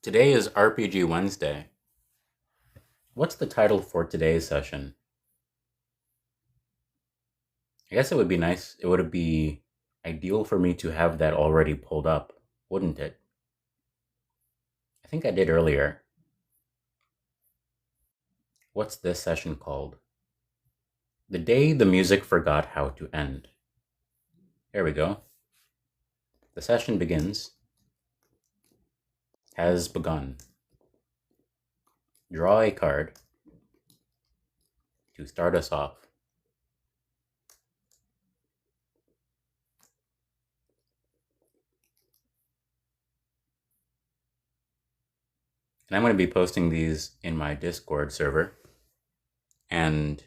Today is RPG Wednesday. What's the title for today's session? I guess it would be ideal for me to have that already pulled up, wouldn't it? I think I did earlier. What's this session called? The Day the Music Forgot How to End. There we go. The session begins. Has begun. Draw a card to start us off. And I'm going to be posting these in my Discord server. And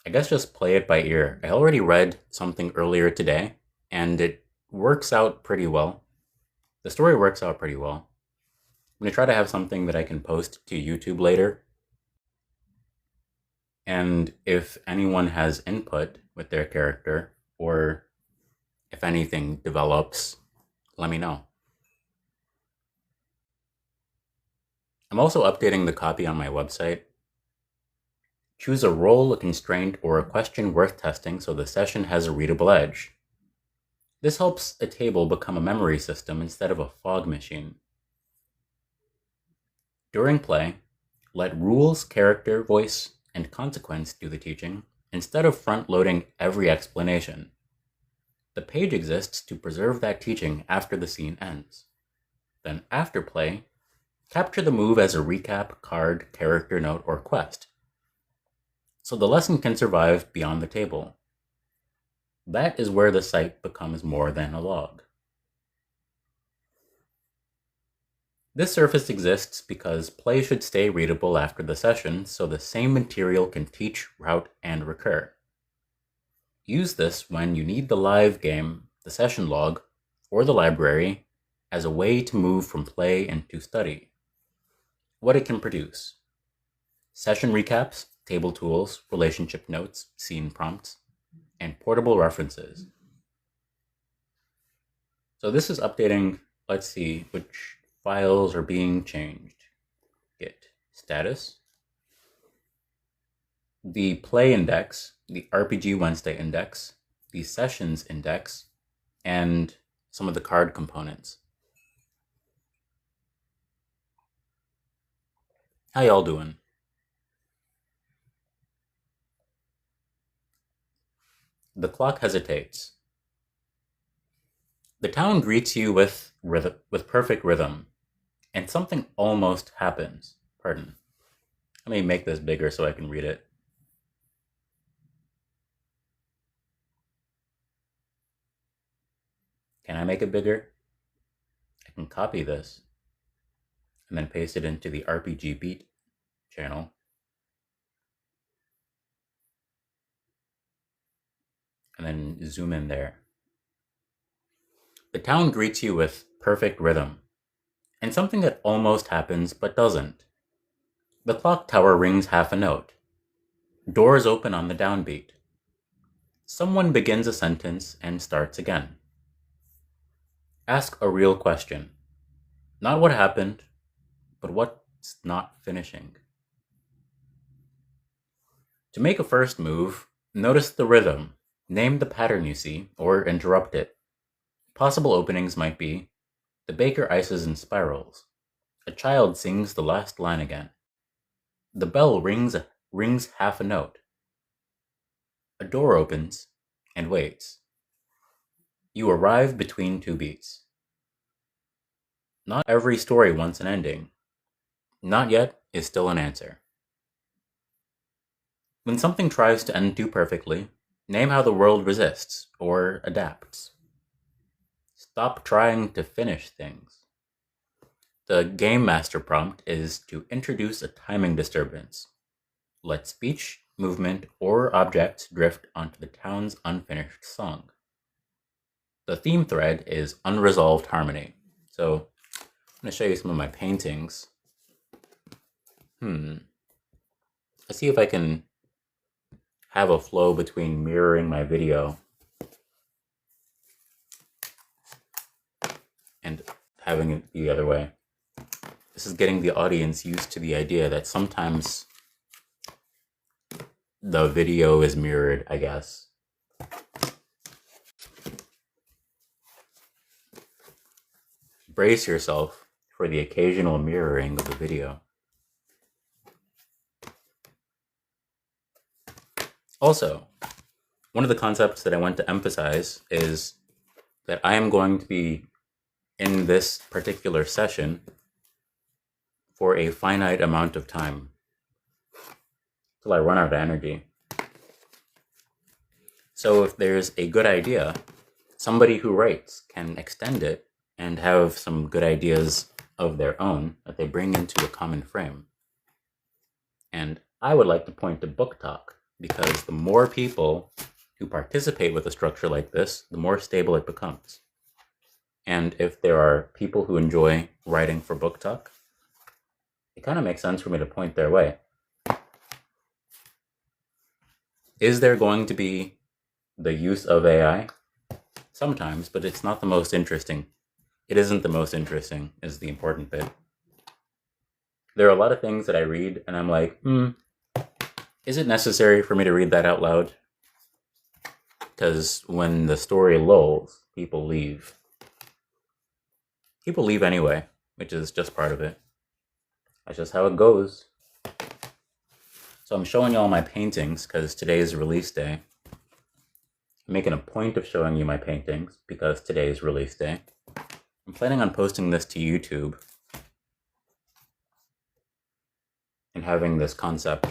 I guess just play it by ear. I already read something earlier today, and it works out pretty well. The story works out pretty well. I'm going to try to have something that I can post to YouTube later. And if anyone has input with their character, or if anything develops, let me know. I'm also updating the copy on my website. Choose a role, a constraint, or a question worth testing so the session has a readable edge. This helps a table become a memory system instead of a fog machine. During play, let rules, character, voice, and consequence do the teaching instead of front-loading every explanation. The page exists to preserve that teaching after the scene ends. Then after play, capture the move as a recap, card, character note, or quest, so the lesson can survive beyond the table. That is where the site becomes more than a log. This surface exists because play should stay readable after the session so the same material can teach, route, and recur. Use this when you need the live game, the session log, or the library as a way to move from play into study. What it can produce: session recaps, table tools, relationship notes, scene prompts, and portable references. So this is updating, let's see which files are being changed. Git status, the play index, the RPG Wednesday index, the sessions index, and some of the card components. How y'all doing? The clock hesitates. The town greets you with perfect rhythm, and something almost happens. Pardon. Let me make this bigger so I can read it. Can I make it bigger? I can copy this and then paste it into the RPG Beat channel. And then zoom in there. The town greets you with perfect rhythm, and something that almost happens but doesn't. The clock tower rings half a note. Doors open on the downbeat. Someone begins a sentence and starts again. Ask a real question. Not what happened, but what's not finishing. To make a first move, notice the rhythm. Name the pattern you see, or interrupt it. Possible openings might be: the baker ices in spirals. A child sings the last line again. The bell rings half a note. A door opens and waits. You arrive between two beats. Not every story wants an ending. Not yet is still an answer. When something tries to end too perfectly, name how the world resists or adapts. Stop trying to finish things. The Game Master prompt is to introduce a timing disturbance. Let speech, movement, or objects drift onto the town's unfinished song. The theme thread is unresolved harmony. So I'm going to show you some of my paintings. Let's see if I can have a flow between mirroring my video and having it the other way. This is getting the audience used to the idea that sometimes the video is mirrored, I guess. Brace yourself for the occasional mirroring of the video. Also, one of the concepts that I want to emphasize is that I am going to be in this particular session for a finite amount of time till I run out of energy. So if there's a good idea, somebody who writes can extend it and have some good ideas of their own that they bring into a common frame. And I would like to point to Book Talk, because the more people who participate with a structure like this, the more stable it becomes. And if there are people who enjoy writing for Book Talk, it kind of makes sense for me to point their way. Is there going to be the use of AI? Sometimes, but it's not the most interesting. It isn't the most interesting, is the important bit. There are a lot of things that I read and I'm like, is it necessary for me to read that out loud? Because when the story lulls, people leave. People leave anyway, which is just part of it. That's just how it goes. So I'm showing you all my paintings because today is release day. I'm making a point of showing you my paintings because today is release day. I'm planning on posting this to YouTube and having this concept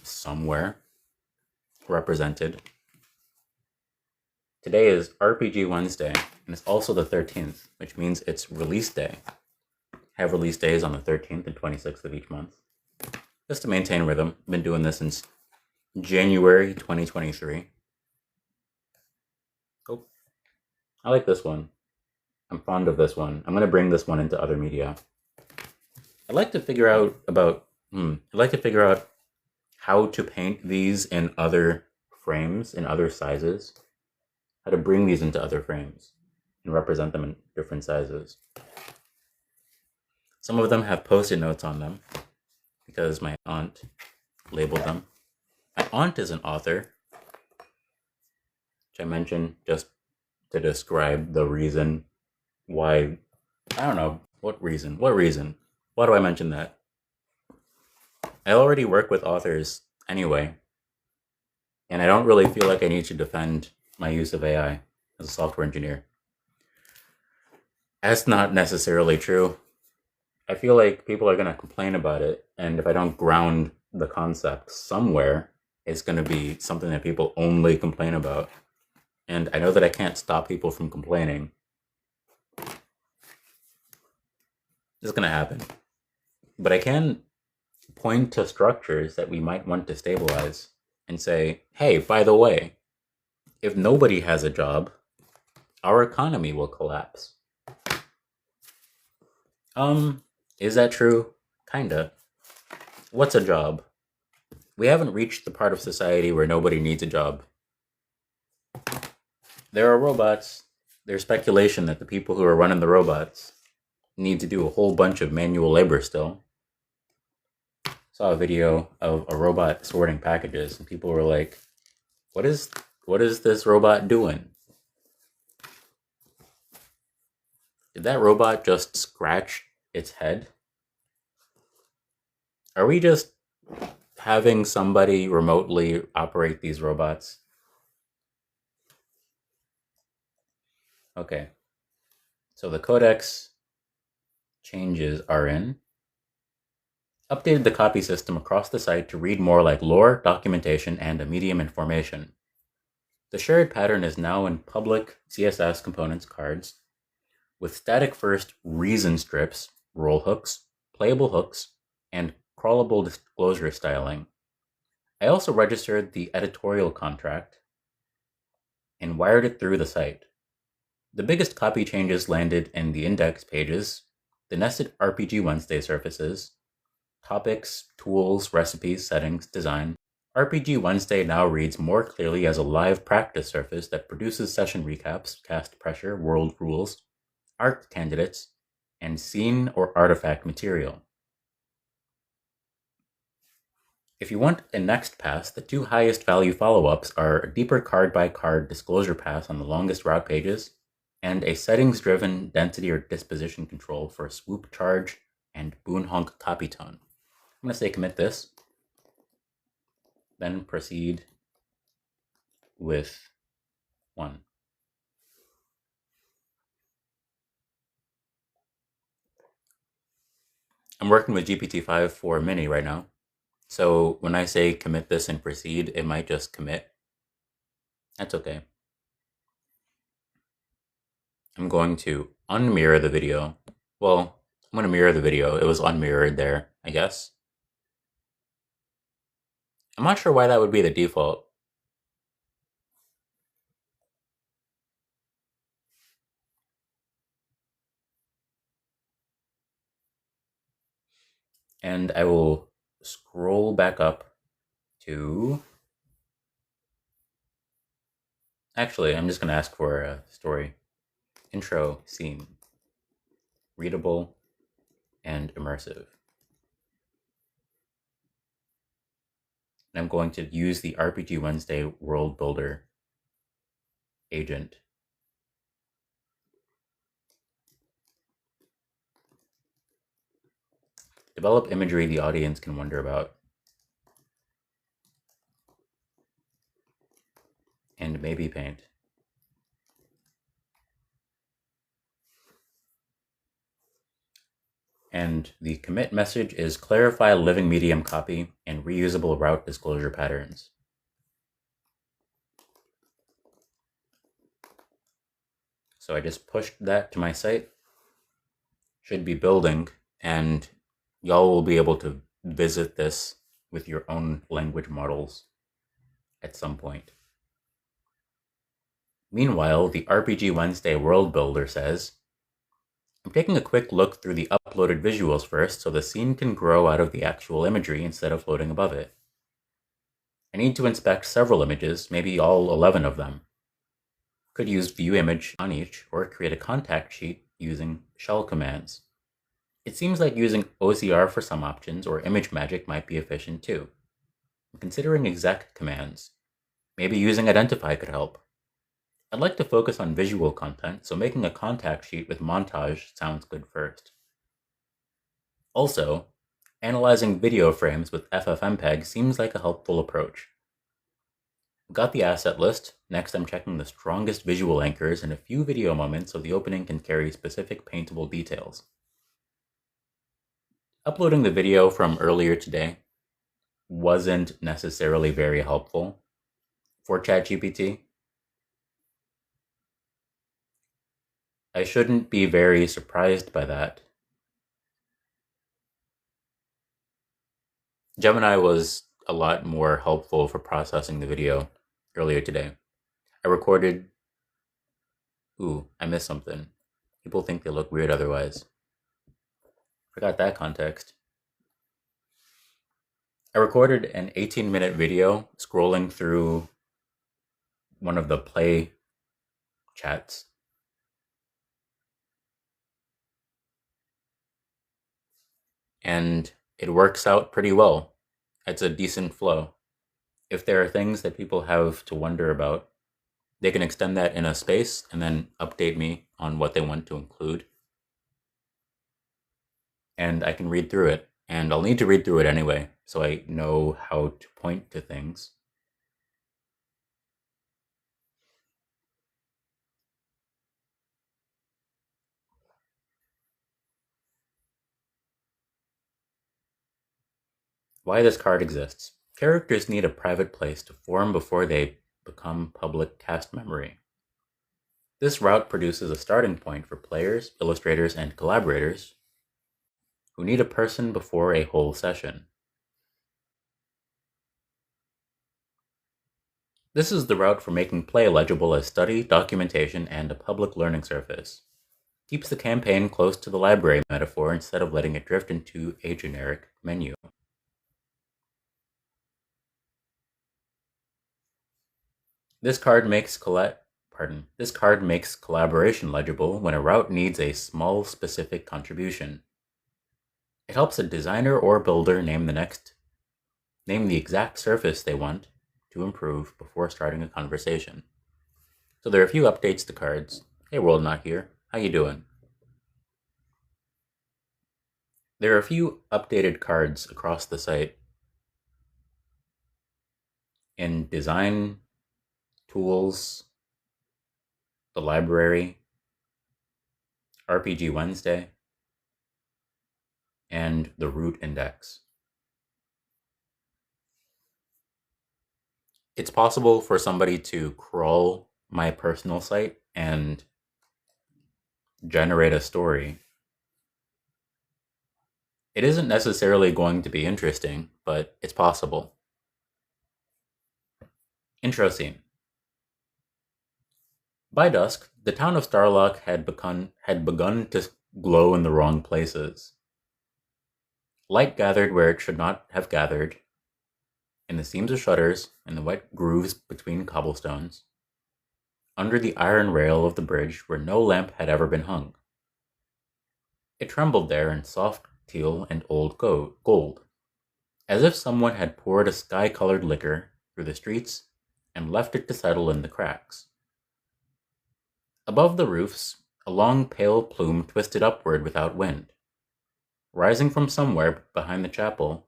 somewhere represented. Today is RPG Wednesday, and it's also the 13th, which means it's release day. I have release days on the 13th and 26th of each month, just to maintain rhythm. I've been doing this since January 2023. Oh, I like this one. I'm fond of this one. I'm going to bring this one into other media. I'd like to figure out how to paint these in other frames, in other sizes. How to bring these into other frames and represent them in different sizes. Some of them have post-it notes on them because my aunt labeled them. My aunt is an author, which I mentioned just to describe the reason why. I don't know what reason. Why do I mention that? I already work with authors anyway, and I don't really feel like I need to defend my use of AI as a software engineer. That's not necessarily true. I feel like people are going to complain about it, and if I don't ground the concept somewhere, it's going to be something that people only complain about. And I know that I can't stop people from complaining. It's going to happen. But I can point to structures that we might want to stabilize and say, hey, by the way, if nobody has a job, our economy will collapse. Is that true? Kinda. What's a job? We haven't reached the part of society where nobody needs a job. There are robots. There's speculation that the people who are running the robots need to do a whole bunch of manual labor still. Saw a video of a robot sorting packages, and people were like, what is this robot doing? Did that robot just scratch its head? Are we just having somebody remotely operate these robots? Okay. So the codex changes are in. Updated the copy system across the site to read more like lore, documentation, and a medium information. The shared pattern is now in public CSS components cards with static first reason strips, roll hooks, playable hooks, and crawlable disclosure styling. I also registered the editorial contract and wired it through the site. The biggest copy changes landed in the index pages, the nested RPG Wednesday surfaces, topics, tools, recipes, settings, design. RPG Wednesday now reads more clearly as a live practice surface that produces session recaps, cast pressure, world rules, art candidates, and scene or artifact material. If you want a next pass, the two highest value follow-ups are a deeper card-by-card disclosure pass on the longest route pages, and a settings-driven density or disposition control for swoop charge and boon honk copy tone. I'm going to say commit this, then proceed with 1. I'm working with GPT-5 for Mini right now, so when I say commit this and proceed, it might just commit. That's okay. I'm going to unmirror the video. Well, I'm going to mirror the video. It was unmirrored there, I guess. I'm not sure why that would be the default. And I will scroll back up to... Actually, I'm just going to ask for a story. Intro, scene. Readable and immersive. And I'm going to use the RPG Wednesday World Builder agent. Develop imagery the audience can wonder about. And maybe paint. And the commit message is clarify living medium copy and reusable route disclosure patterns. So I just pushed that to my site. Should be building, and y'all will be able to visit this with your own language models at some point. Meanwhile, the RPG Wednesday World Builder says, I'm taking a quick look through the uploaded visuals first so the scene can grow out of the actual imagery instead of floating above it. I need to inspect several images, maybe all 11 of them. Could use view image on each or create a contact sheet using shell commands. It seems like using OCR for some options or ImageMagick might be efficient too. I'm considering exec commands. Maybe using Identify could help. I'd like to focus on visual content, so making a contact sheet with montage sounds good first. Also, analyzing video frames with FFmpeg seems like a helpful approach. Got the asset list. Next, I'm checking the strongest visual anchors and a few video moments so the opening can carry specific paintable details. Uploading the video from earlier today wasn't necessarily very helpful for ChatGPT. I shouldn't be very surprised by that. Gemini was a lot more helpful for processing the video earlier today. I recorded... Ooh, I missed something. People think they look weird otherwise. Forgot that context. I recorded an 18-minute video scrolling through one of the play chats. And it works out pretty well. It's a decent flow. If there are things that people have to wonder about, they can extend that in a space and then update me on what they want to include. And I can read through it. And I'll need to read through it anyway, so I know how to point to things. Why this card exists. Characters need a private place to form before they become public cast memory. This route produces a starting point for players, illustrators, and collaborators who need a person before a whole session. This is the route for making play legible as study, documentation, and a public learning surface. Keeps the campaign close to the library metaphor instead of letting it drift into a generic menu. This card makes This card makes collaboration legible when a route needs a small specific contribution. It helps a designer or builder name the exact surface they want to improve before starting a conversation. So there are a few updates to cards. Hey World Not Here, how you doing? There are a few updated cards across the site. In design, tools, the library, RPG Wednesday, and the root index. It's possible for somebody to crawl my personal site and generate a story. It isn't necessarily going to be interesting, but it's possible. Intro scene. By dusk, the town of Starlock had begun to glow in the wrong places. Light gathered where it should not have gathered, in the seams of shutters, in the wet grooves between cobblestones, under the iron rail of the bridge where no lamp had ever been hung. It trembled there in soft teal and old gold, as if someone had poured a sky-colored liquor through the streets and left it to settle in the cracks. Above the roofs, a long pale plume twisted upward without wind, rising from somewhere behind the chapel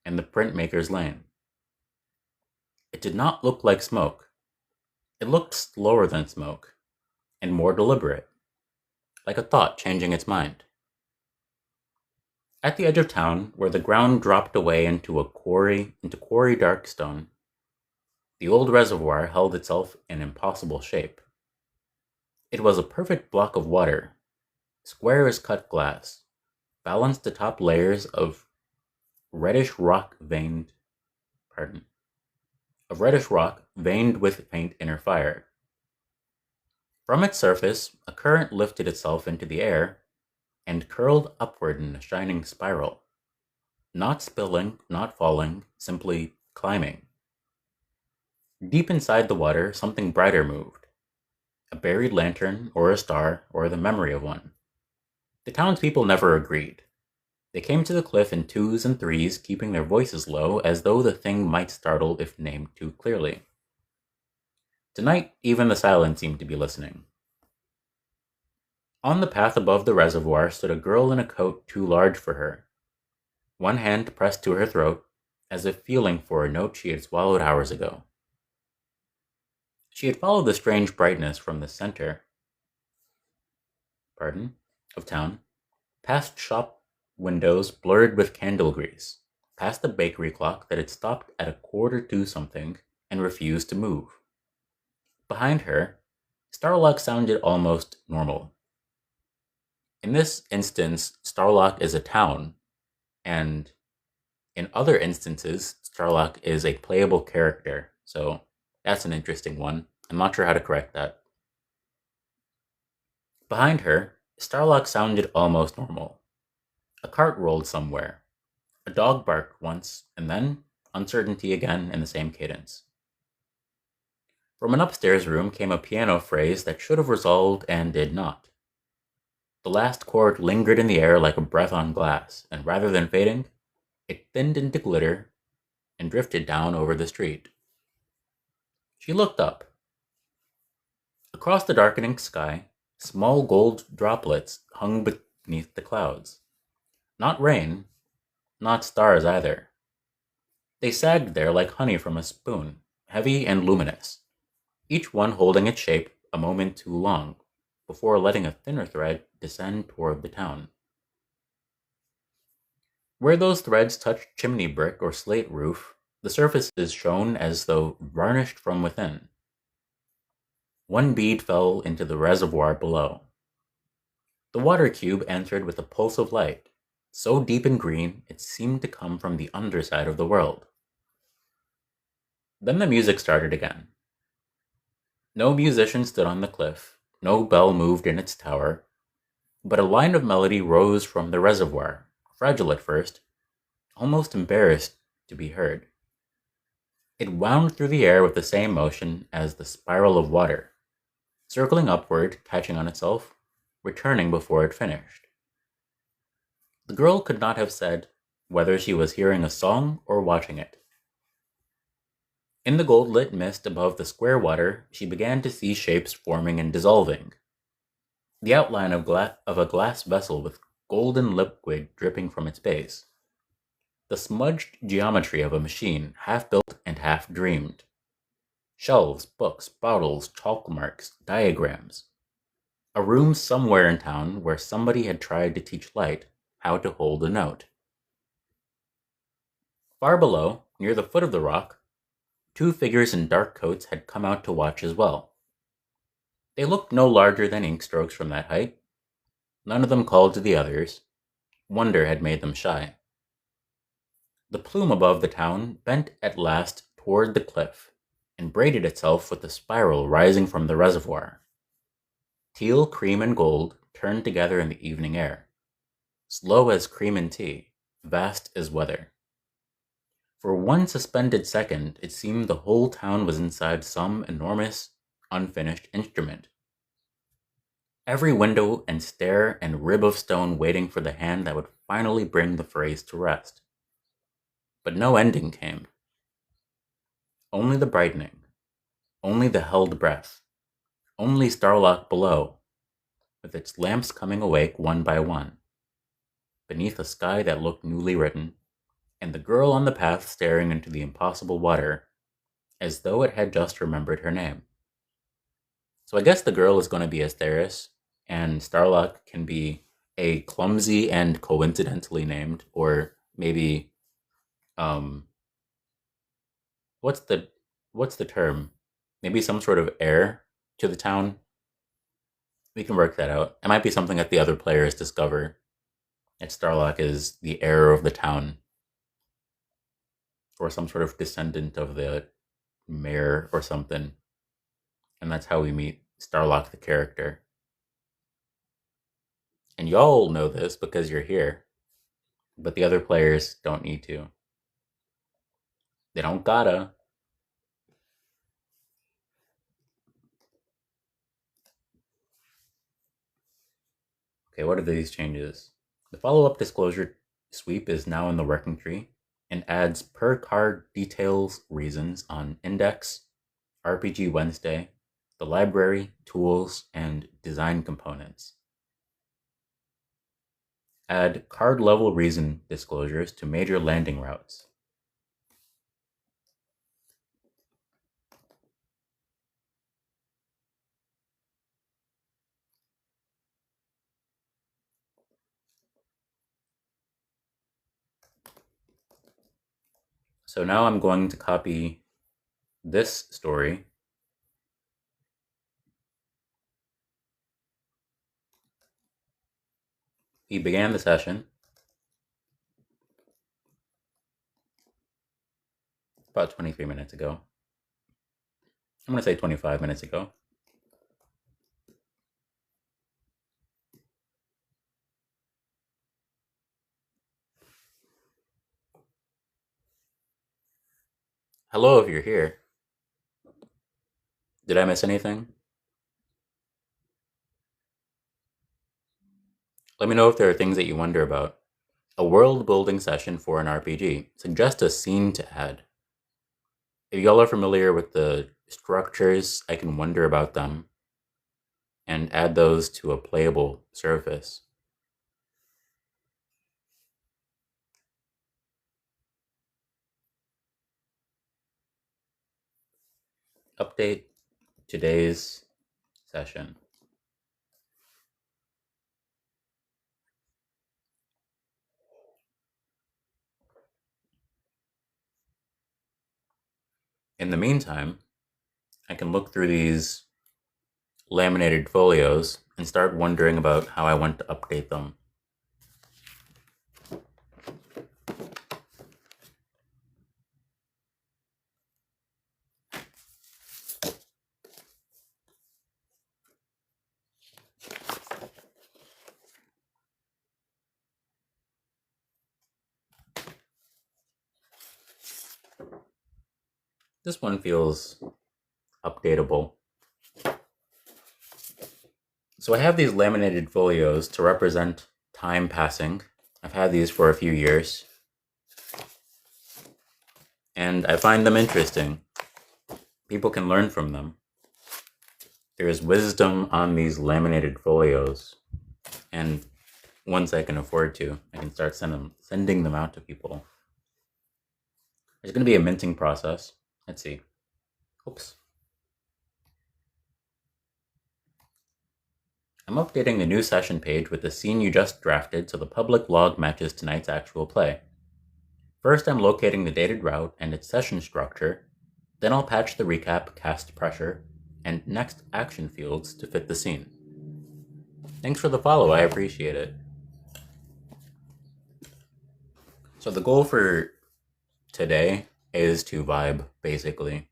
and the printmaker's lane. It did not look like smoke. It looked slower than smoke, and more deliberate, like a thought changing its mind. At the edge of town, where the ground dropped away into quarry dark stone, the old reservoir held itself in impossible shape. It was a perfect block of water, square as cut glass, balanced atop layers of reddish rock veined with faint inner fire. From its surface, a current lifted itself into the air and curled upward in a shining spiral, not spilling, not falling, simply climbing. Deep inside the water, something brighter moved. A buried lantern, or a star, or the memory of one. The townspeople never agreed. They came to the cliff in twos and threes, keeping their voices low, as though the thing might startle if named too clearly. Tonight, even the silent seemed to be listening. On the path above the reservoir stood a girl in a coat too large for her. One hand pressed to her throat, as if feeling for a note she had swallowed hours ago. She had followed the strange brightness from the center of town, past shop windows blurred with candle grease, past the bakery clock that had stopped at 1:45 something and refused to move. Behind her, Starlock sounded almost normal. In this instance, Starlock is a town, and in other instances, Starlock is a playable character, so that's an interesting one. I'm not sure how to correct that. Behind her, Starlock sounded almost normal. A cart rolled somewhere. A dog barked once, and then uncertainty again in the same cadence. From an upstairs room came a piano phrase that should have resolved and did not. The last chord lingered in the air like a breath on glass, and rather than fading, it thinned into glitter and drifted down over the street. She looked up. Across the darkening sky, small gold droplets hung beneath the clouds. Not rain, not stars either. They sagged there like honey from a spoon, heavy and luminous, each one holding its shape a moment too long, before letting a thinner thread descend toward the town. Where those threads touched chimney brick or slate roof, the surfaces shone as though varnished from within. One bead fell into the reservoir below. The water cube answered with a pulse of light, so deep and green it seemed to come from the underside of the world. Then the music started again. No musician stood on the cliff, no bell moved in its tower, but a line of melody rose from the reservoir, fragile at first, almost embarrassed to be heard. It wound through the air with the same motion as the spiral of water, circling upward, catching on itself, returning before it finished. The girl could not have said whether she was hearing a song or watching it. In the gold-lit mist above the square water, she began to see shapes forming and dissolving. The outline of a glass vessel with golden liquid dripping from its base. The smudged geometry of a machine, half built and half dreamed. Shelves, books, bottles, chalk marks, diagrams. A room somewhere in town where somebody had tried to teach Light how to hold a note. Far below, near the foot of the rock, two figures in dark coats had come out to watch as well. They looked no larger than ink strokes from that height. None of them called to the others. Wonder had made them shy. The plume above the town bent at last toward the cliff and braided itself with the spiral rising from the reservoir. Teal, cream, and gold turned together in the evening air. Slow as cream and tea, vast as weather. For one suspended second, it seemed the whole town was inside some enormous, unfinished instrument. Every window and stair and rib of stone waiting for the hand that would finally bring the phrase to rest. But no ending came. Only the brightening. Only the held breath. Only Starlock below, with its lamps coming awake one by one, beneath a sky that looked newly written, and the girl on the path staring into the impossible water, as though it had just remembered her name. So I guess the girl is going to be Asteris, and Starlock can be a clumsy and coincidentally named, or maybe, what's the term? Maybe some sort of heir to the town. We can work that out. It might be something that the other players discover. That Starlock is the heir of the town, or some sort of descendant of the mayor or something. And that's how we meet Starlock the character. And y'all know this because you're here, but the other players don't need to. They don't gotta. Okay, what are these changes? The follow-up disclosure sweep is now in the working tree and adds per card details reasons on Index, RPG Wednesday, the library, tools, and design components. Add card level reason disclosures to major landing routes. So now I'm going to copy this story We began the session about 23 minutes ago. I'm going to say 25 minutes ago. Hello, if you're here. Did I miss anything? Let me know if there are things that you wonder about. A world building session for an RPG. Suggest a scene to add. If y'all are familiar with the structures, I can wonder about them and add those to a playable surface. Update today's session. In the meantime, I can look through these laminated folios and start wondering about how I want to update them. This one feels updatable. So I have these laminated folios to represent time passing. I've had these for a few years, and I find them interesting. People can learn from them. There is wisdom on these laminated folios, and once I can afford to, I can start sending them out to people. There's going to be a minting process. Let's see. Oops. I'm updating the new session page with the scene you just drafted so the public log matches tonight's actual play. First, I'm locating the dated route and its session structure. Then I'll patch the recap, cast pressure, and next action fields to fit the scene. Thanks for the follow, I appreciate it. So the goal for today is to vibe, basically.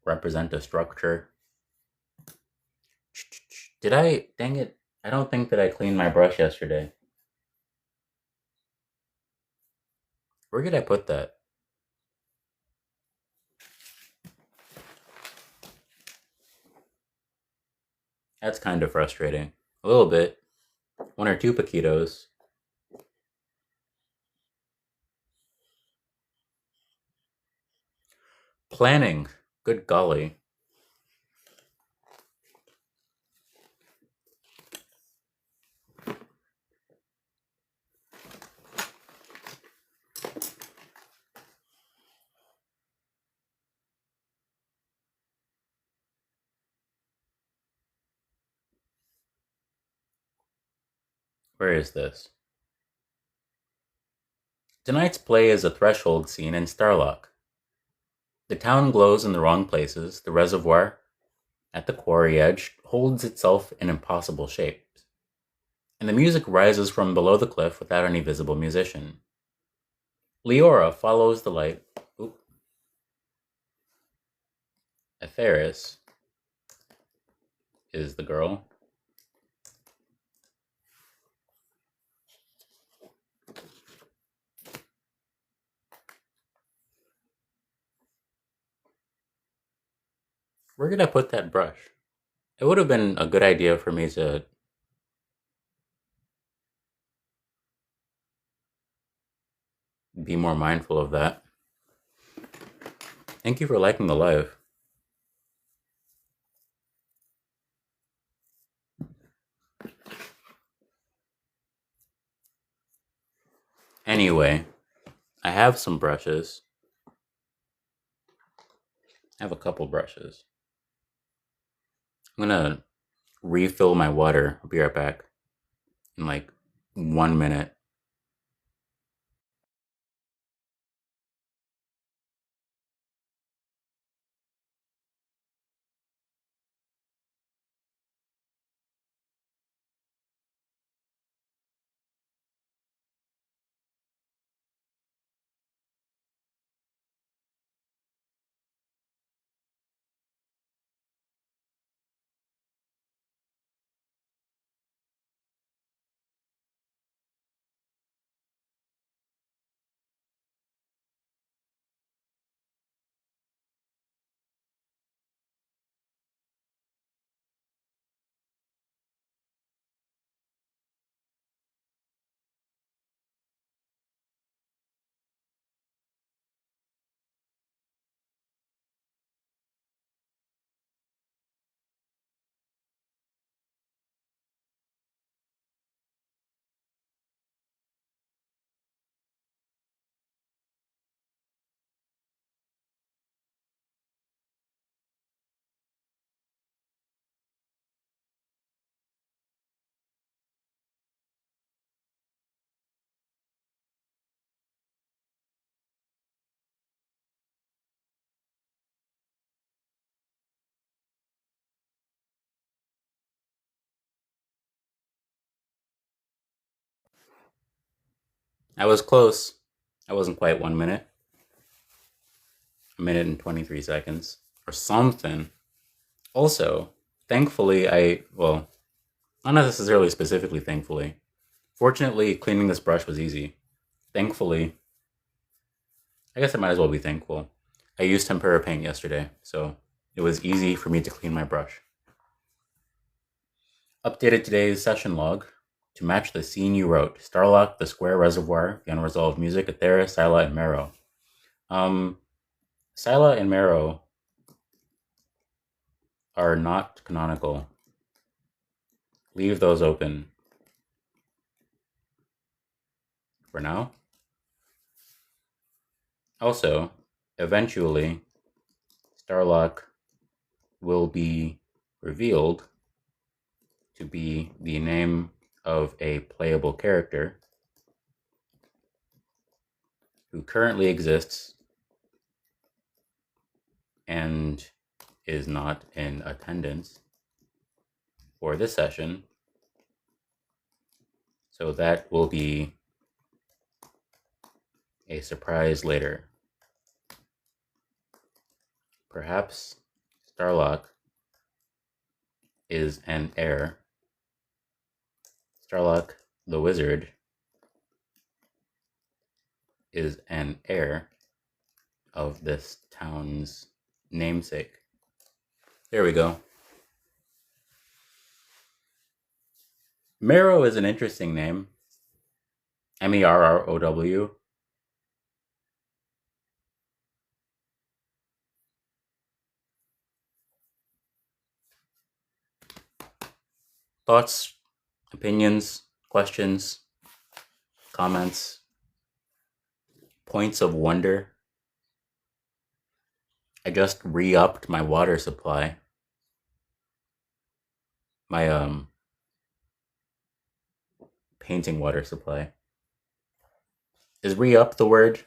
Represent a structure. Dang it, I don't think that I cleaned my brush yesterday. Where did I put that? That's kind of frustrating. A little bit. 1 or 2 paquitos. Planning. Good golly. Where is this? Tonight's play is a threshold scene in Starlock. The town glows in the wrong places. The reservoir at the quarry edge holds itself in impossible shapes. And the music rises from below the cliff without any visible musician. Leora follows the light. Atheris is the girl. Where did I put that brush? It would have been a good idea for me to be more mindful of that. Thank you for liking the live. Anyway, I have some brushes. I have a couple brushes. I'm gonna refill my water. I'll be right back in like 1 minute. I was close. I wasn't quite 1 minute. 1 minute and 23 seconds. Or something. Also, thankfully, not necessarily specifically thankfully. Fortunately, cleaning this brush was easy. Thankfully, I guess I might as well be thankful. I used tempera paint yesterday, so it was easy for me to clean my brush. Updated today's session log to match the scene you wrote. Starlock, the Square Reservoir, the Unresolved Music, Aethera, Scylla, and Marrow. Scylla and Marrow are not canonical. Leave those open for now. Also, eventually, Starlock will be revealed to be the name of a playable character who currently exists and is not in attendance for this session. So that will be a surprise later. Perhaps Starlock is an heir. Starlock the Wizard is an heir of this town's namesake. There we go. Marrow is an interesting name. Merrow. Thoughts, opinions, questions, comments, points of wonder. I just re-upped my water supply. My painting water supply. Is re-up the word?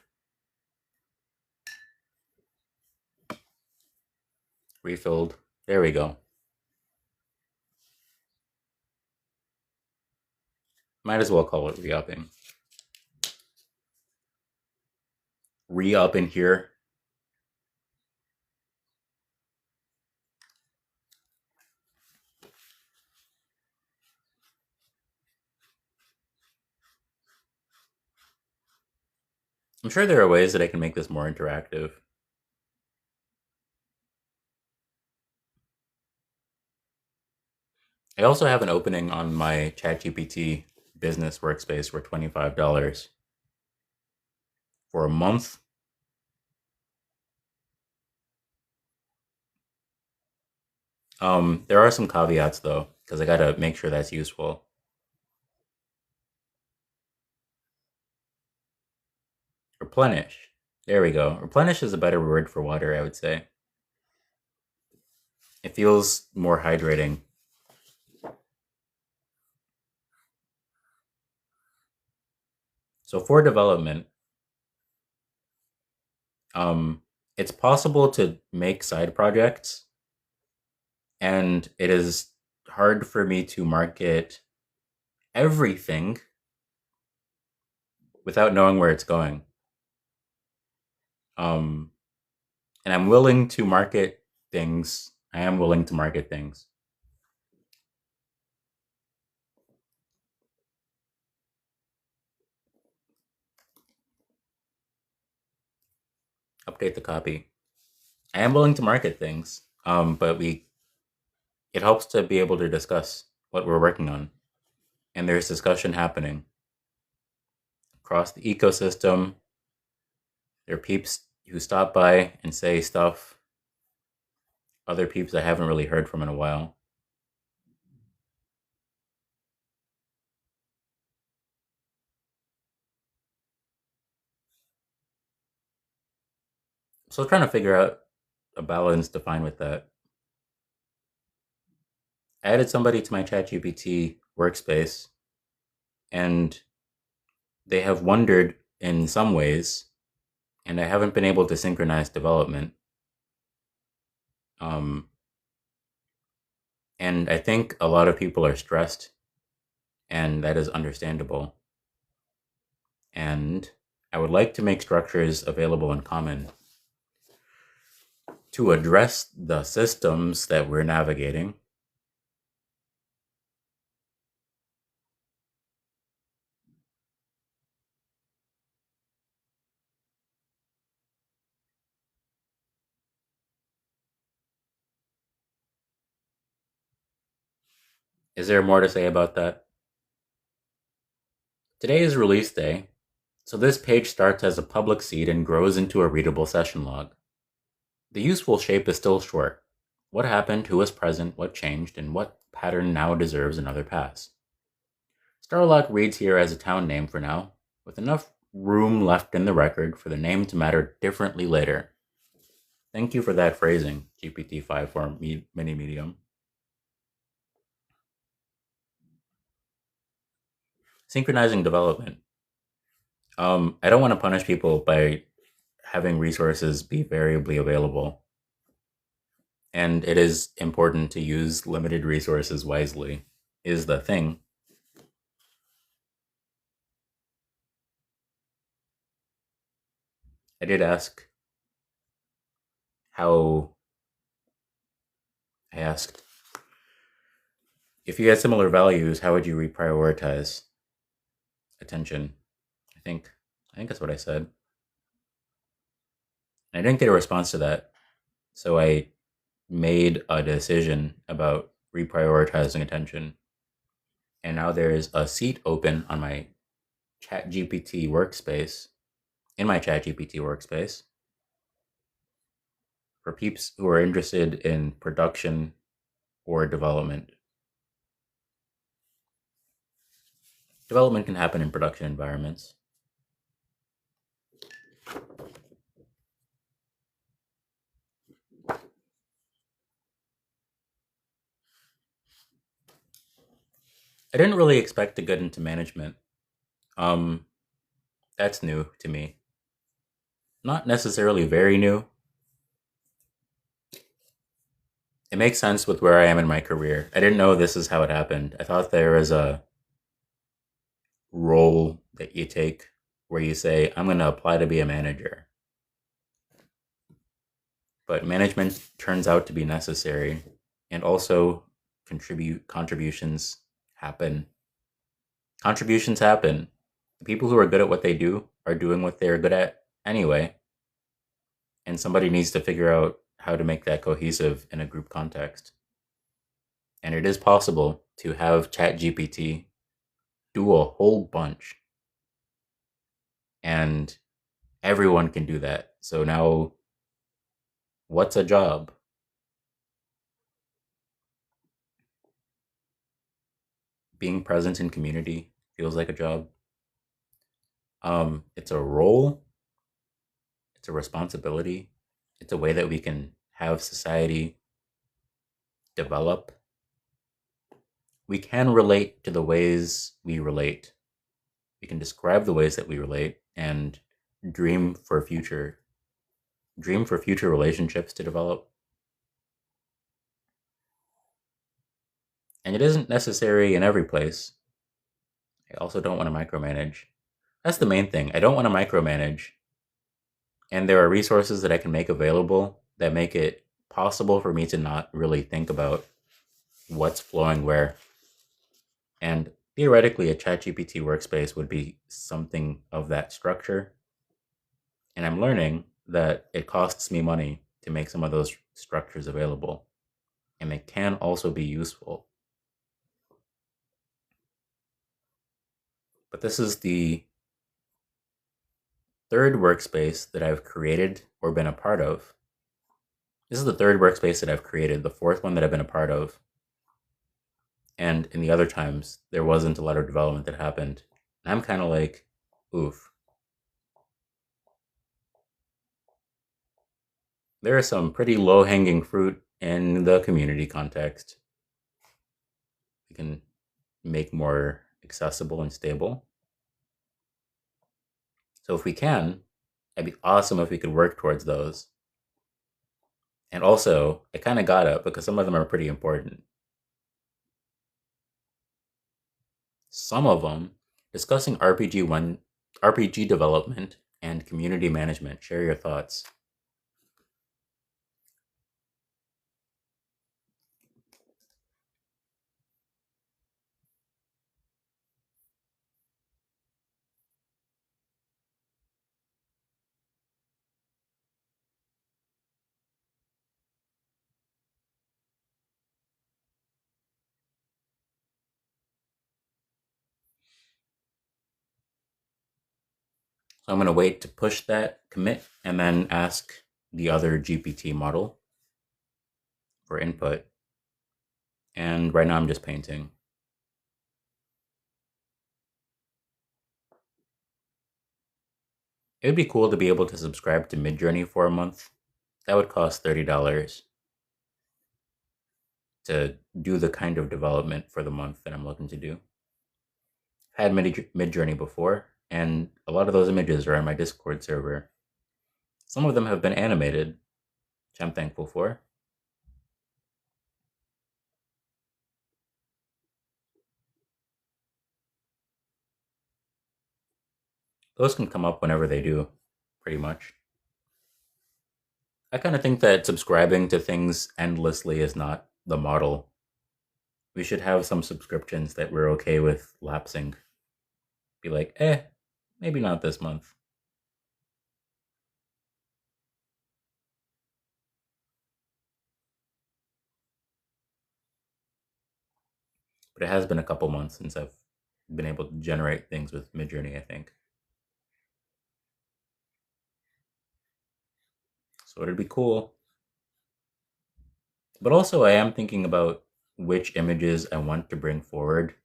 Refilled. There we go. Might as well call it re-upping. Re-up in here. I'm sure there are ways that I can make this more interactive. I also have an opening on my ChatGPT business workspace for $25 for a month. There are some caveats though, because I gotta make sure that's useful. Replenish. There we go. Replenish is a better word for water, I would say. It feels more hydrating. So for development, it's possible to make side projects, and it is hard for me to market everything without knowing where it's going. And I'm willing to market things. I am willing to market things. Update the copy. I am willing to market things, but it helps to be able to discuss what we're working on, and there's discussion happening across the ecosystem. There are peeps who stop by and say stuff. Other peeps I haven't really heard from in a while. So trying to figure out a balance to find with that. I added somebody to my ChatGPT workspace, and they have wondered in some ways, and I haven't been able to synchronize development. And I think a lot of people are stressed, and that is understandable. And I would like to make structures available in common to address the systems that we're navigating. Is there more to say about that? Today is release day, so this page starts as a public seed and grows into a readable session log. The useful shape is still short. What happened, who was present, what changed, and what pattern now deserves another pass. Starlock reads here as a town name for now, with enough room left in the record for the name to matter differently later. Thank you for that phrasing, GPT-5 for mini medium. Synchronizing development. I don't want to punish people by having resources be variably available. And it is important to use limited resources wisely, is the thing. I did ask how. I asked, if you had similar values, how would you reprioritize attention? I think that's what I said. I didn't get a response to that. So I made a decision about reprioritizing attention. And now there is a seat open on my ChatGPT workspace, in my ChatGPT workspace, for peeps who are interested in production or development. Development can happen in production environments. I didn't really expect to get into management. Um, that's new to me. Not necessarily very new. It makes sense with where I am in my career. I didn't know this is how it happened. I thought there was a role that you take where you say, I'm going to apply to be a manager. But management turns out to be necessary, and also contributions happen. Contributions happen. The people who are good at what they do are doing what they're good at anyway. And somebody needs to figure out how to make that cohesive in a group context. And it is possible to have ChatGPT do a whole bunch. And everyone can do that. So now, what's a job? Being present in community feels like a job. It's a role, it's a responsibility, it's a way that we can have society develop. We can relate to the ways we relate. We can describe the ways that we relate and dream for future relationships to develop. And it isn't necessary in every place. I also don't want to micromanage. That's the main thing. I don't want to micromanage. And there are resources that I can make available that make it possible for me to not really think about what's flowing where. And theoretically, a ChatGPT workspace would be something of that structure. And I'm learning that it costs me money to make some of those structures available. And it can also be useful. But this is the third workspace that I've created or been a part of. This is the third workspace that I've created, the fourth one that I've been a part of. And in the other times, there wasn't a lot of development that happened. And I'm kind of like, oof. There is some pretty low hanging fruit in the community context. We can make more accessible and stable. So if we can, it'd be awesome if we could work towards those. And also, I kind of got it because some of them are pretty important. Some of them discussing RPG development and community management. Share your thoughts. So I'm going to wait to push that commit and then ask the other GPT model for input. And right now I'm just painting. It would be cool to be able to subscribe to Midjourney for a month. That would cost $30 to do the kind of development for the month that I'm looking to do. I had Midjourney before, and a lot of those images are on my Discord server. Some of them have been animated, which I'm thankful for. Those can come up whenever they do, pretty much. I kind of think that subscribing to things endlessly is not the model. We should have some subscriptions that we're okay with lapsing. Be like, maybe not this month. But it has been a couple months since I've been able to generate things with Midjourney, I think. So it'd be cool. But also, I am thinking about which images I want to bring forward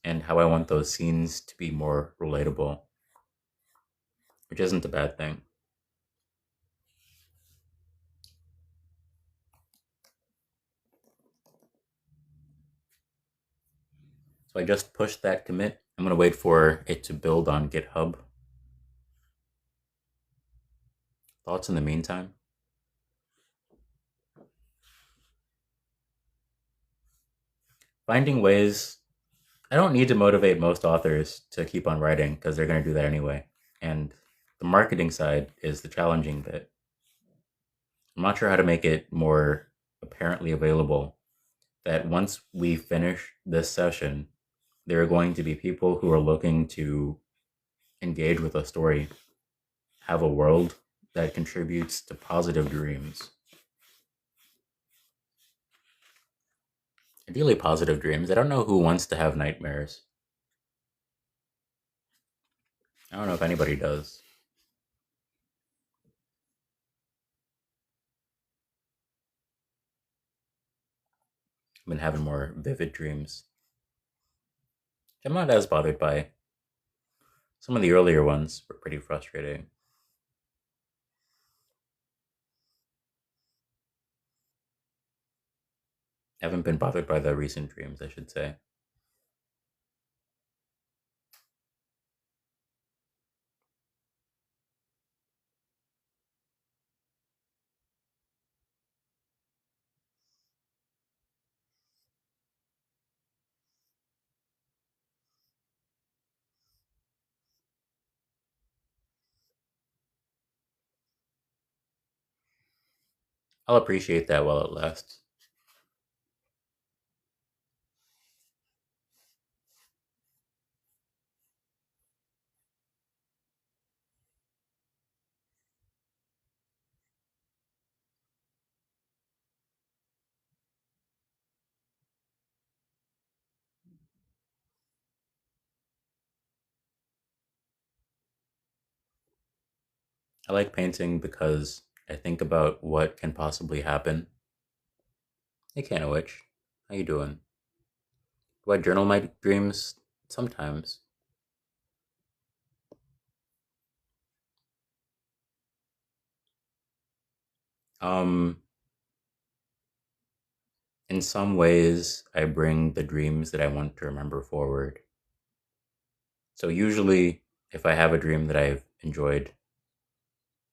and how I want those scenes to be more relatable, which isn't a bad thing. So I just pushed that commit. I'm going to wait for it to build on GitHub. Thoughts in the meantime? Finding ways. I don't need to motivate most authors to keep on writing because they're going to do that anyway. And the marketing side is the challenging bit. I'm not sure how to make it more apparently available that once we finish this session, there are going to be people who are looking to engage with a story, have a world that contributes to positive dreams. Ideally, positive dreams. I don't know who wants to have nightmares. I don't know if anybody does. I've been having more vivid dreams. I'm not as bothered by. Some of the earlier ones were pretty frustrating. I haven't been bothered by the recent dreams, I should say. I'll appreciate that while it lasts. I like painting because I think about what can possibly happen. Hey, Canowitch, how you doing? Do I journal my dreams? Sometimes. Um, in some ways, I bring the dreams that I want to remember forward. So usually, if I have a dream that I've enjoyed,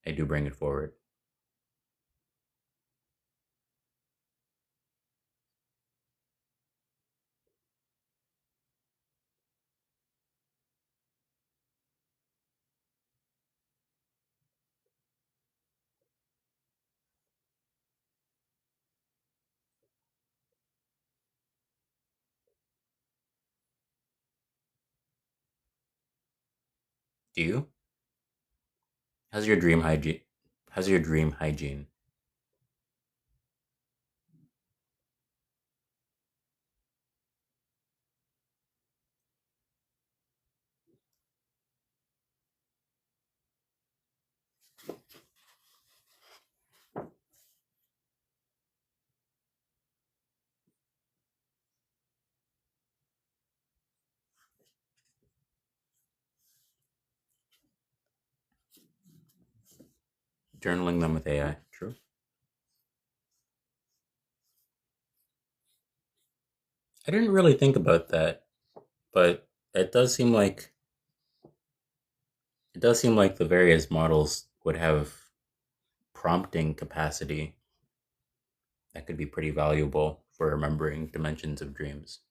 I do bring it forward. Do you? How's your dream hygiene? How's your dream hygiene? Journaling them with AI. True. I didn't really think about that, but it does seem like the various models would have prompting capacity that could be pretty valuable for remembering dimensions of dreams.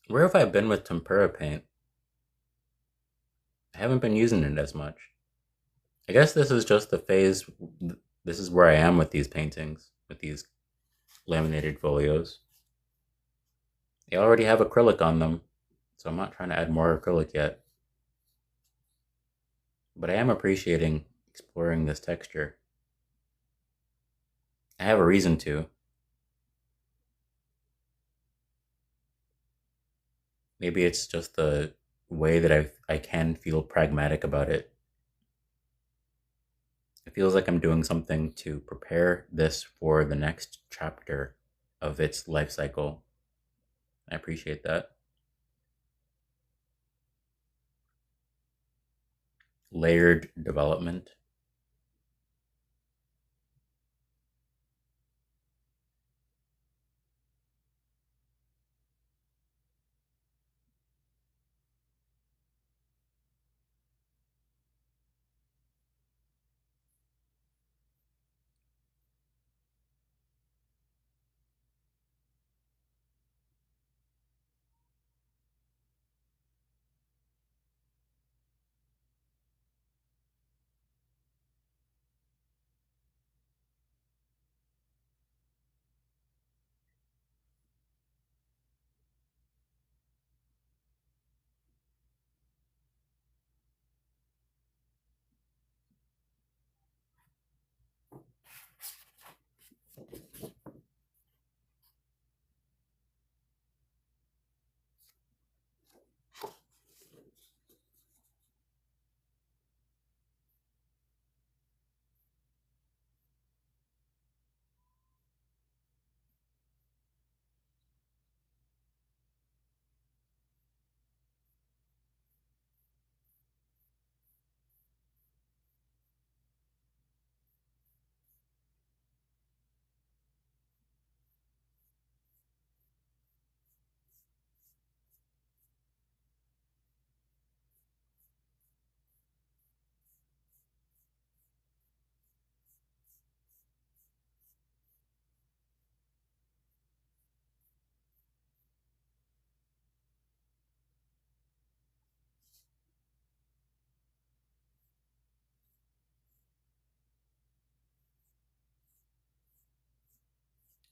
Where have I been with tempera paint? I haven't been using it as much. I guess this is just the phase. This is where I am with these paintings, with these laminated folios. They already have acrylic on them, so I'm not trying to add more acrylic yet. But I am appreciating exploring this texture. I have a reason to. Maybe it's just the way that I can feel pragmatic about it. It feels like I'm doing something to prepare this for the next chapter of its life cycle. I appreciate that. Layered development.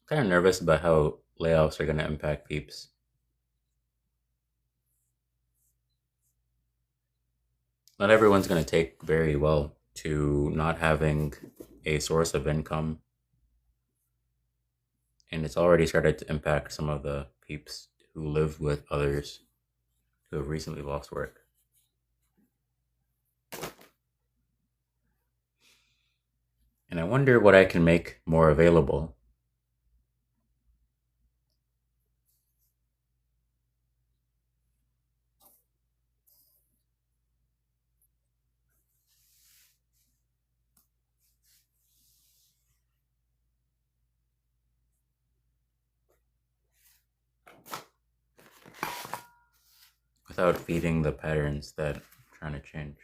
Kind of nervous about how layoffs are going to impact peeps. Not everyone's going to take very well to not having a source of income, and it's already started to impact some of the peeps who live with others who have recently lost work. And I wonder what I can make more available. Without feeding the patterns that I'm trying to change.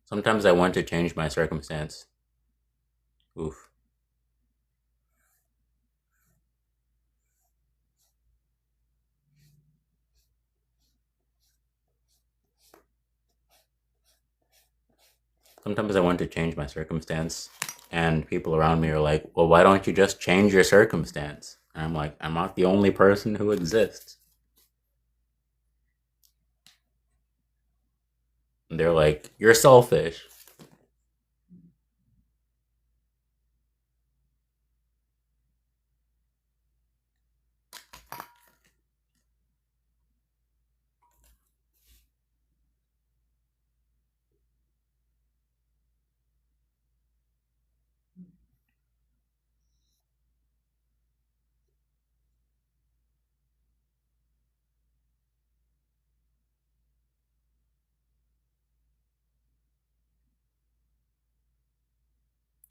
Sometimes I want to change my circumstance. Oof. Sometimes I want to change my circumstance, and people around me are like, well, why don't you just change your circumstance? And I'm like, I'm not the only person who exists. And they're like, you're selfish.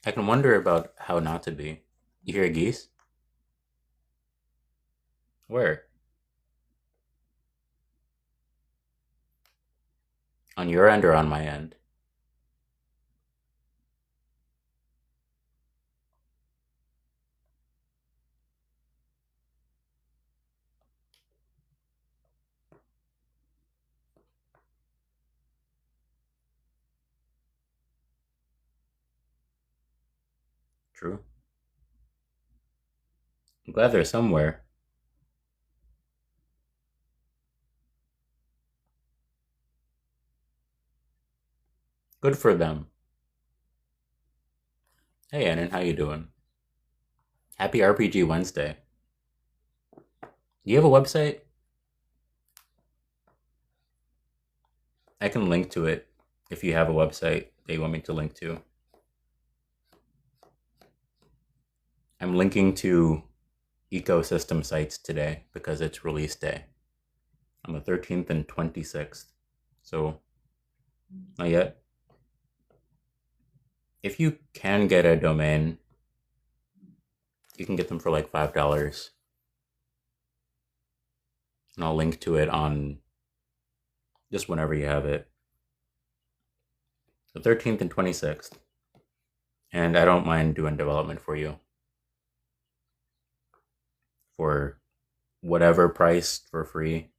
I can wonder about how not to be. You hear geese? Where? On your end or on my end? True. I'm glad they're somewhere. Good for them. Hey, Annan, how you doing? Happy RPG Wednesday. Do you have a website? I can link to it if you have a website that you want me to link to. I'm linking to ecosystem sites today because it's release day on the 13th and 26th. So, not yet. If you can get a domain, you can get them for like $5. And I'll link to it on just whenever you have it. The 13th and 26th. And I don't mind doing development for you for whatever price for free.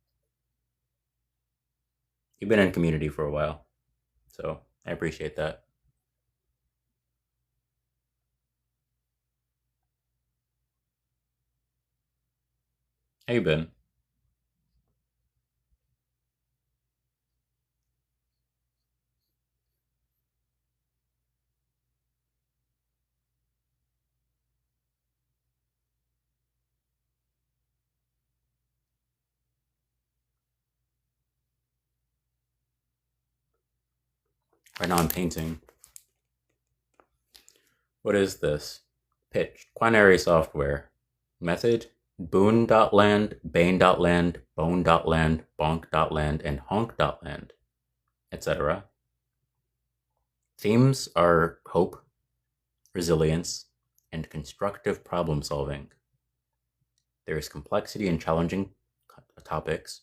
You've been in community for a while, so I appreciate that. How you been? Right now I'm painting. What is this? Pitch. Quinary software. Method. Boon.land, Bane.land, Bone.land, Bonk.land, and Honk.land, etc. Themes are hope, resilience, and constructive problem solving. There is complexity in challenging topics.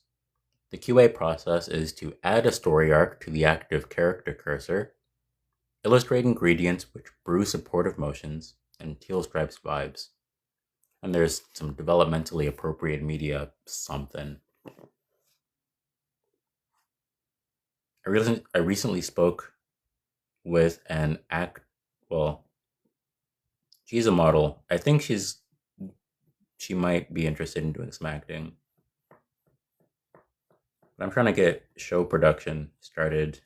The QA process is to add a story arc to the active character cursor, illustrate ingredients which brew supportive motions, and teal stripes vibes. And there's some developmentally appropriate media something. I recently spoke with an well, she's a model. I think she might be interested in doing some acting. But I'm trying to get show production started.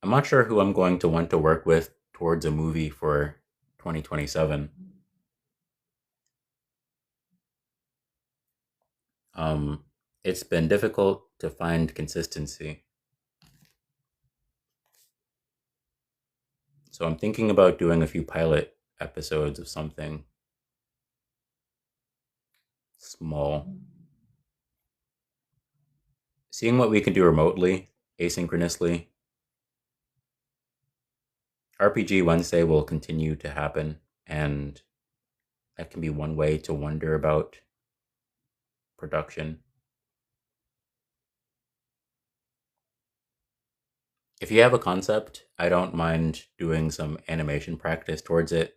I'm not sure who I'm going to want to work with towards a movie for 2027. Um, it's been difficult to find consistency. So I'm thinking about doing a few pilot episodes of something small. Seeing what we can do remotely, asynchronously. RPG Wednesday will continue to happen, and that can be one way to wonder about production. If you have a concept, I don't mind doing some animation practice towards it.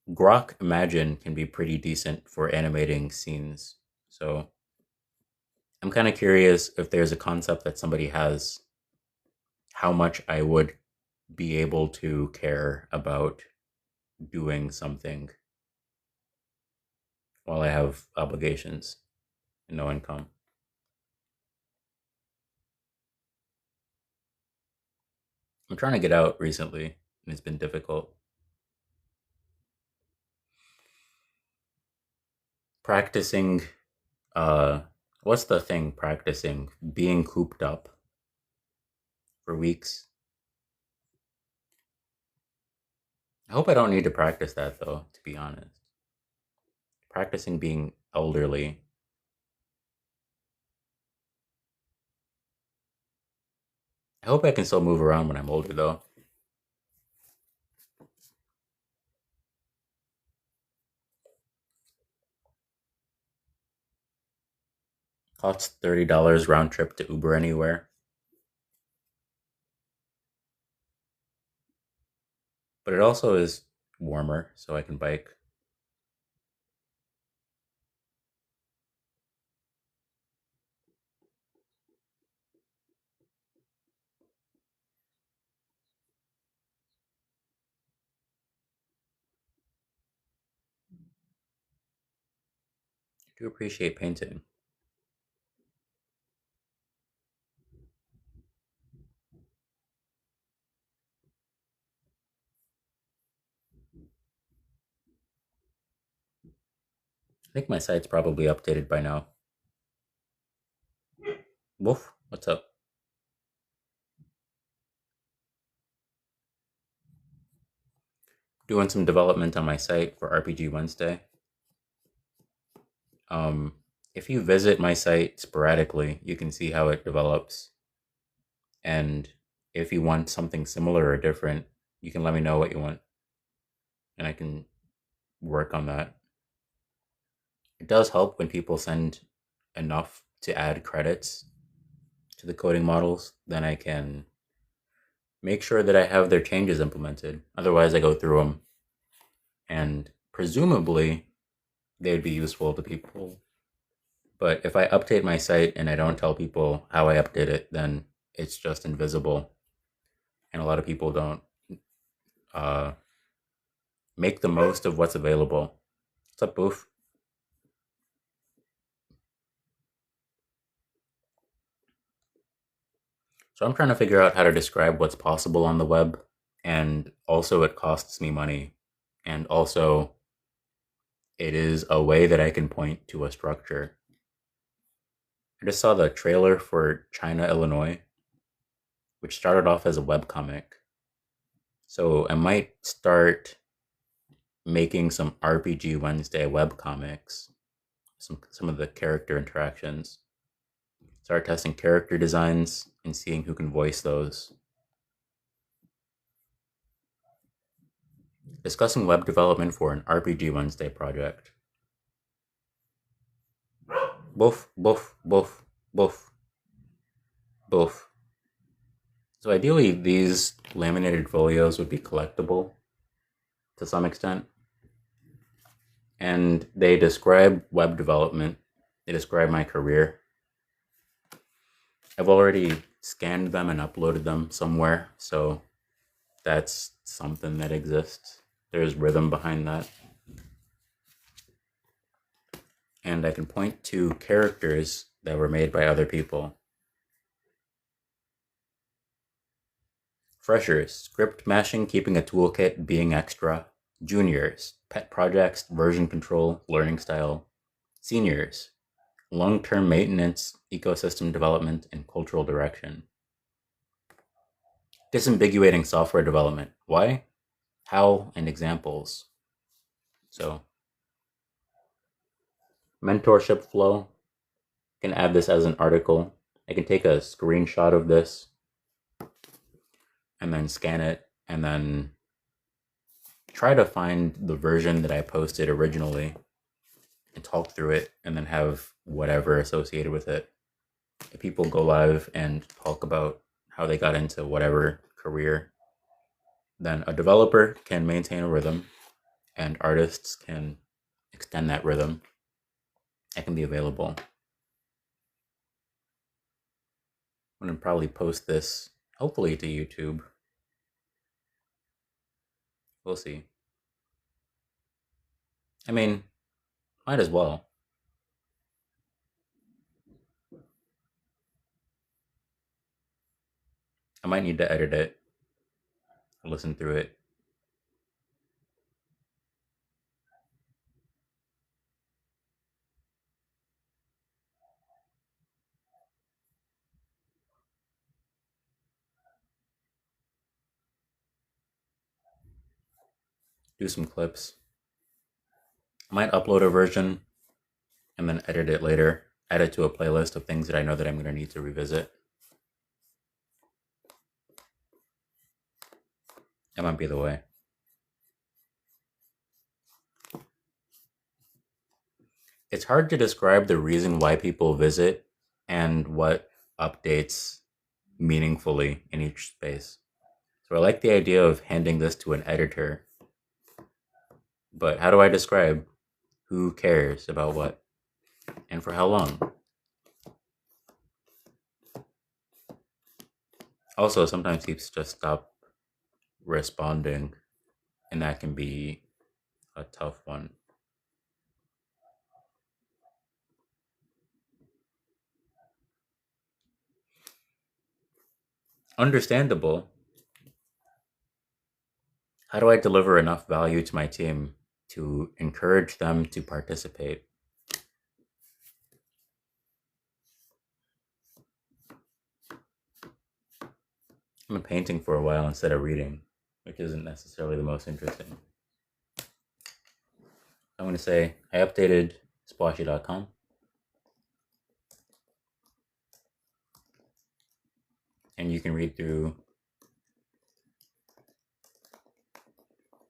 Grok Imagine can be pretty decent for animating scenes. So I'm kind of curious if there's a concept that somebody has, how much I would be able to care about doing something while I have obligations and no income. I'm trying to get out recently, and it's been difficult. Practicing, uh, what's the thing? Practicing being cooped up for weeks. I hope I don't need to practice that though, to be honest. Practicing being elderly. I hope I can still move around when I'm older though. Costs $30 round trip to Uber anywhere. But it also is warmer, so I can bike. I do appreciate painting. I think my site's probably updated by now. Woof, what's up? Doing some development on my site for RPG Wednesday. Um, if you visit my site sporadically, you can see how it develops. And if you want something similar or different, you can let me know what you want, and I can work on that. It does help when people send enough to add credits to the coding models, then I can make sure that I have their changes implemented. Otherwise, I go through them, and presumably they would be useful to people. But if I update my site and I don't tell people how I update it, then it's just invisible. And a lot of people don't uh, make the most of what's available. What's up, Boof? So I'm trying to figure out how to describe what's possible on the web, and also it costs me money, and also it is a way that I can point to a structure. I just saw the trailer for China, Illinois, which started off as a webcomic. So I might start making some RPG Wednesday webcomics, some of the character interactions. Start testing character designs and seeing who can voice those. Discussing web development for an RPG Wednesday project. Boof, boof, boof, boof, boof. So ideally, these laminated folios would be collectible to some extent. And they describe web development. They describe my career. I've already scanned them and uploaded them somewhere, so that's something that exists. There's rhythm behind that. And I can point to characters that were made by other people. Freshers, script mashing, keeping a toolkit, being extra. Juniors, pet projects, version control, learning style. Seniors, long-term maintenance, ecosystem development, and cultural direction. Disambiguating software development. Why? How and examples. So, mentorship flow. I can add this as an article. I can take a screenshot of this and then scan it and then try to find the version that I posted originally and talk through it and then have whatever associated with it. if people go live and talk about how they got into whatever career, then a developer can maintain a rhythm and artists can extend that rhythm. It can be available. I'm going to probably post this, hopefully, to YouTube. We'll see. I mean, might as well. I might need to edit it, listen through it. Do some clips. I might upload a version and then edit it later. Add it to a playlist of things that I know that I'm going to need to revisit. That might be the way. It's hard to describe the reason why people visit and what updates meaningfully in each space. So I like the idea of handing this to an editor. But how do I describe who cares about what and for how long? Also, sometimes people just stop responding, and that can be a tough one. Understandable. How do I deliver enough value to my team to encourage them to participate? I've been painting for a while instead of reading, which isn't necessarily the most interesting. I'm going to say I updated splashy.com. And you can read through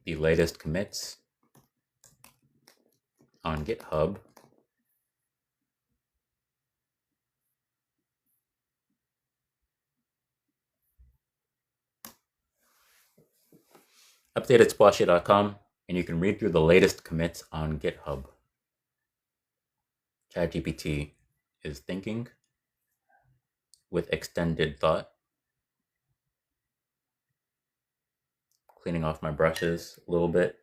the latest commits on GitHub. Updated splashy.com, and you can read through the latest commits on GitHub. ChatGPT is thinking with extended thought. Cleaning off my brushes a little bit.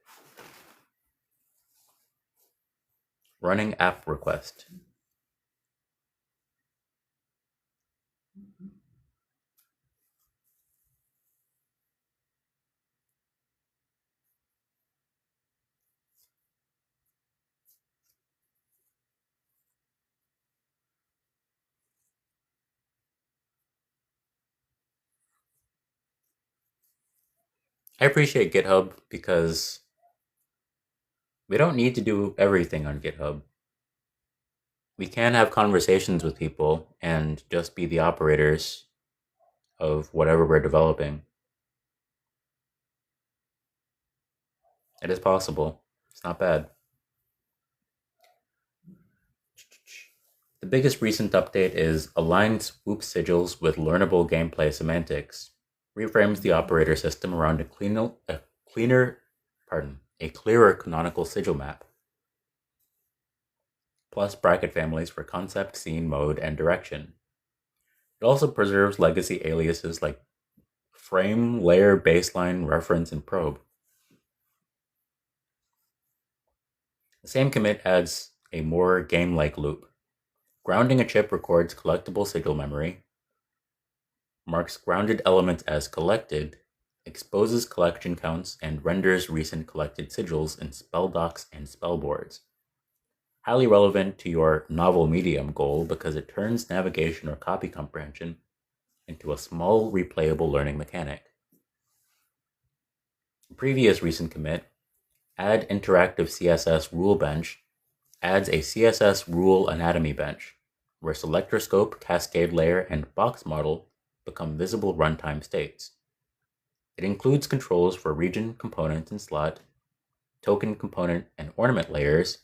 Running app request. I appreciate GitHub because we don't need to do everything on GitHub. We can have conversations with people and just be the operators of whatever we're developing. It is possible. It's not bad. The biggest recent update is aligned swoop sigils with learnable gameplay semantics. Reframes the operator system around a clearer canonical sigil map. Plus bracket families for concept, scene, mode, and direction. It also preserves legacy aliases like frame, layer, baseline, reference, and probe. The same commit adds a more game-like loop. Grounding a chip records collectible sigil memory, marks grounded elements as collected, exposes collection counts, and renders recent collected sigils in spell docs and spellboards. Highly relevant to your novel medium goal because it turns navigation or copy comprehension into a small replayable learning mechanic. Previous recent commit, add interactive CSS rule bench, adds a CSS rule anatomy bench, where selector scope, cascade layer, and box model become visible runtime states. It includes controls for region, component, and slot, token component and ornament layers,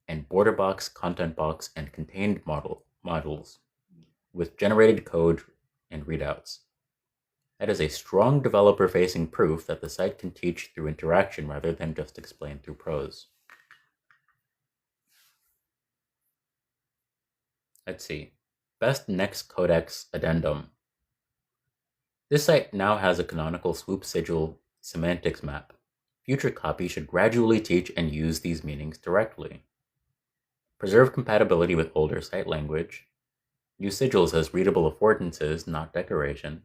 and border box, content box, and contained models. with generated code and readouts. That is a strong developer-facing proof that the site can teach through interaction rather than just explain through prose. Let's see. Best Next Codex Addendum. This site now has a canonical swoop sigil semantics map. Future copies should gradually teach and use these meanings directly. Preserve compatibility with older site language. Use sigils as readable affordances, not decoration.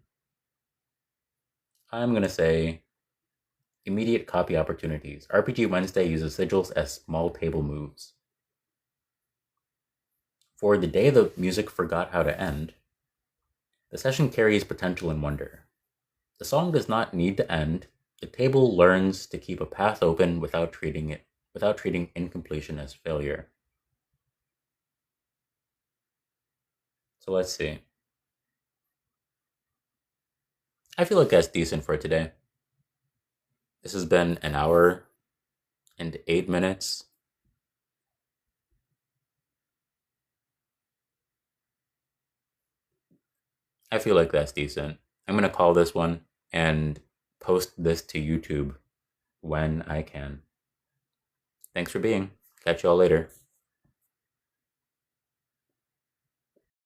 I'm going to say immediate copy opportunities. RPG Wednesday uses sigils as small table moves. For The Day the Music Forgot How to End, the session carries potential and wonder. The song does not need to end. The table learns to keep a path open without treating incompletion as failure. So let's see. I feel like that's decent for today. This has been an hour and 8 minutes. I feel like that's decent. I'm going to call this one and post this to YouTube when I can. Thanks for being. Catch y'all later.